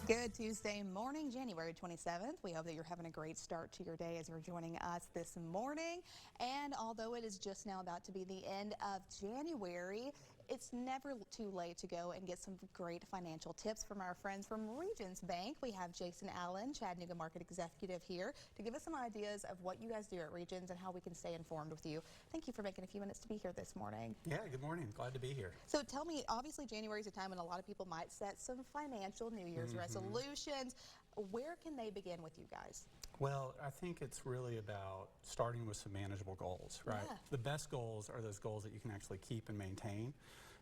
Good Tuesday morning, January 27th. We hope that you're having a great start to your day as you're joining us this morning. And although it is just now about to be the end of January, it's never too late to go and get some great financial tips from our friends from Regions Bank. We have Jason Allen, Chattanooga Market Executive, here to give us some ideas of what you guys do at Regions and how we can stay informed with you. Thank you for making a few minutes to be here this morning. Yeah, good morning. Glad to be here. So tell me, obviously January is a time when a lot of people might set some financial New Year's resolutions. Where can they begin with you guys? Well, I think it's really about starting with some manageable goals, right? Yeah. The best goals are those goals that you can actually keep and maintain.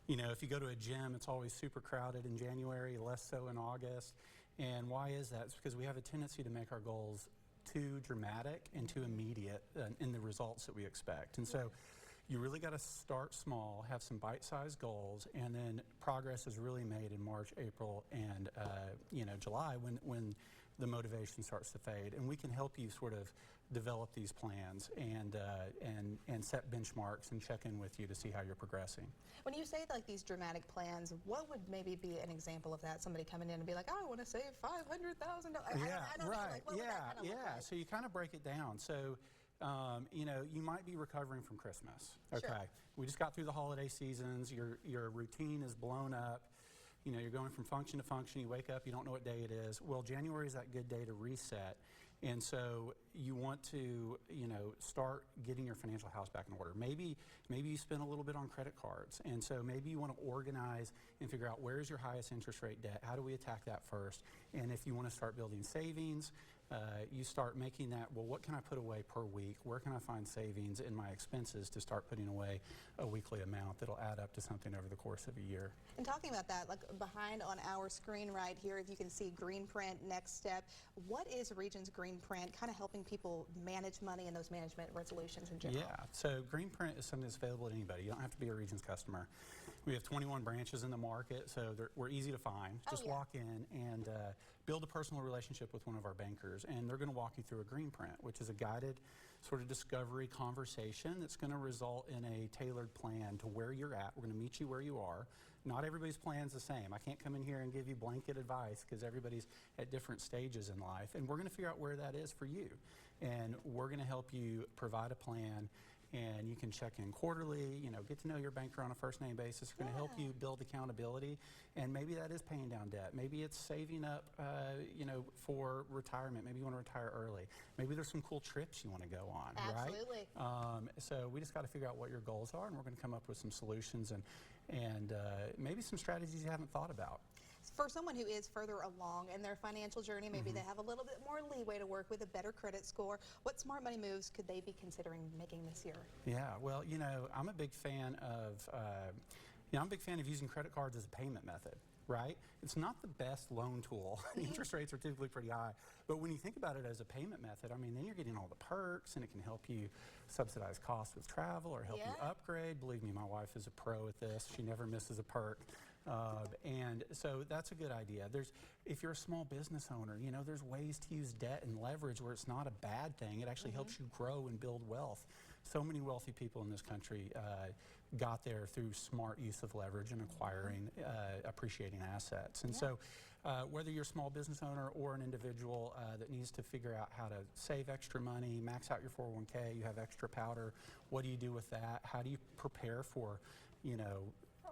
You know, if you go to a gym, it's always super crowded in January, less so in August. And why is that? It's because we have a tendency to make our goals too dramatic and too immediate in the results that we expect. And so you really got to start small, have some bite-sized goals, and then progress is really made in March, April, and July when the motivation starts to fade. And we can help you sort of develop these plans and set benchmarks and check in with you to see how you're progressing. When you say like these dramatic plans, what would maybe be an example of that? Somebody coming in and be like, I want to save $500,000. Yeah, I don't know. Like, what would that kind of look like? So you kind of break it down. So you might be recovering from Christmas. Okay. Sure. We just got through the holiday seasons. Your routine is blown up. You know, you're going from function to function. You wake up, you don't know what day it is. Well, January is that good day to reset. And so you want to, start getting your financial house back in order. Maybe you spend a little bit on credit cards. And so maybe you want to organize and figure out where's your highest interest rate debt. How do we attack that first? And if you want to start building savings, you start making that, well, what can I put away per week? Where can I find savings in my expenses to start putting away a weekly amount that'll add up to something over the course of a year? And talking about that, like behind on our screen right here, if you can see Green Print, Next Step. What is Regions Green Print, kind of helping people manage money and those management resolutions in general? Yeah, so Green Print is something that's available to anybody. You don't have to be a Regions customer. We have 21 branches in the market, so we're easy to find. Just walk in and build a personal relationship with one of our bankers, and they're going to walk you through a Green Print, which is a guided sort of discovery conversation that's going to result in a tailored plan to where you're at. We're going to meet you where you are. Not everybody's plan's the same. I can't come in here and give you blanket advice because everybody's at different stages in life, and we're going to figure out where that is for you. And we're going to help you provide a plan, and you can check in quarterly, get to know your banker on a first name basis. We're going to help you build accountability, and maybe that is paying down debt. Maybe it's saving up, for retirement. Maybe you want to retire early. Maybe there's some cool trips you want to go on, Absolutely. right? So we just got to figure out what your goals are, and we're going to come up with some solutions and maybe some strategies you haven't thought about. For someone who is further along in their financial journey, maybe they have a little bit more leeway to work with, a better credit score, what smart money moves could they be considering making this year? Yeah, well, I'm a big fan of using credit cards as a payment method, right? It's not the best loan tool. Interest rates are typically pretty high, but when you think about it as a payment method, I mean, then you're getting all the perks, and it can help you subsidize costs with travel or help you upgrade. Believe me, my wife is a pro at this. She never misses a perk. And so that's a good idea. If you're a small business owner, there's ways to use debt and leverage where it's not a bad thing. It actually helps you grow and build wealth. So many wealthy people in this country got there through smart use of leverage and acquiring, appreciating assets. And so whether you're a small business owner or an individual that needs to figure out how to save extra money, max out your 401k, you have extra powder, what do you do with that? How do you prepare for,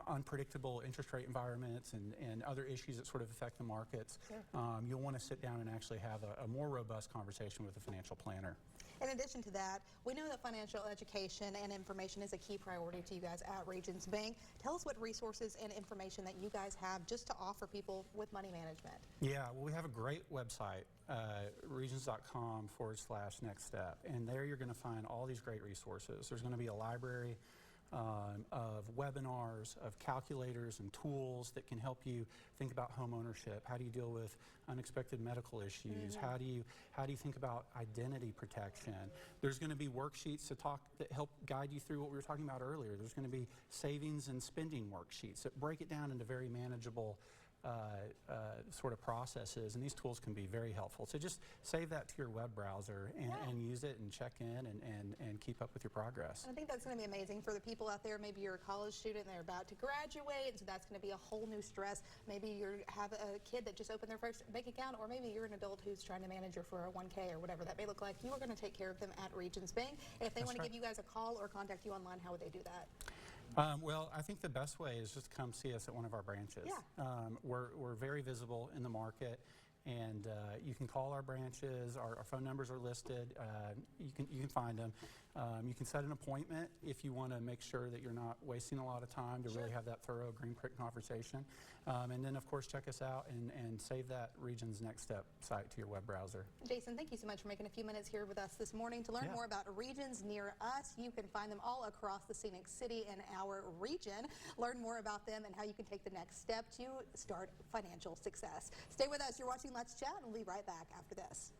unpredictable interest rate environments and other issues that sort of affect the markets? Sure. You'll want to sit down and actually have a more robust conversation with a financial planner. In addition to that, we know that financial education and information is a key priority to you guys at Regions Bank. Tell us what resources and information that you guys have just to offer people with money management. Yeah, well, we have a great website, regions.com/next step, and there you're going to find all these great resources. There's going to be a library of webinars, of calculators and tools that can help you think about home ownership. How do you deal with unexpected medical issues? How do you think about identity protection? There's going to be worksheets that help guide you through what we were talking about earlier. There's going to be savings and spending worksheets that break it down into very manageable sort of processes, and these tools can be very helpful. So just save that to your web browser and use it and check in and keep up with your progress. I think that's going to be amazing for the people out there. Maybe you're a college student and they're about to graduate, and so that's going to be a whole new stress. Maybe you have a kid that just opened their first bank account, or maybe you're an adult who's trying to manage your 401k or whatever that may look like. You are going to take care of them at Regions Bank. And if they want to give you guys a call or contact you online, how would they do that? Well, I think the best way is just come see us at one of our branches. Yeah. We're very visible in the market, and you can call our branches. Our phone numbers are listed. You can find them. You can set an appointment if you want to make sure that you're not wasting a lot of time to really have that thorough green prick conversation. And then, of course, check us out and save that Regions Next Step site to your web browser. Jason, thank you so much for making a few minutes here with us this morning to learn more about regions near us. You can find them all across the Scenic City in our region. Learn more about them and how you can take the next step to start financial success. Stay with us. You're watching Let's Chat, and we'll be right back after this.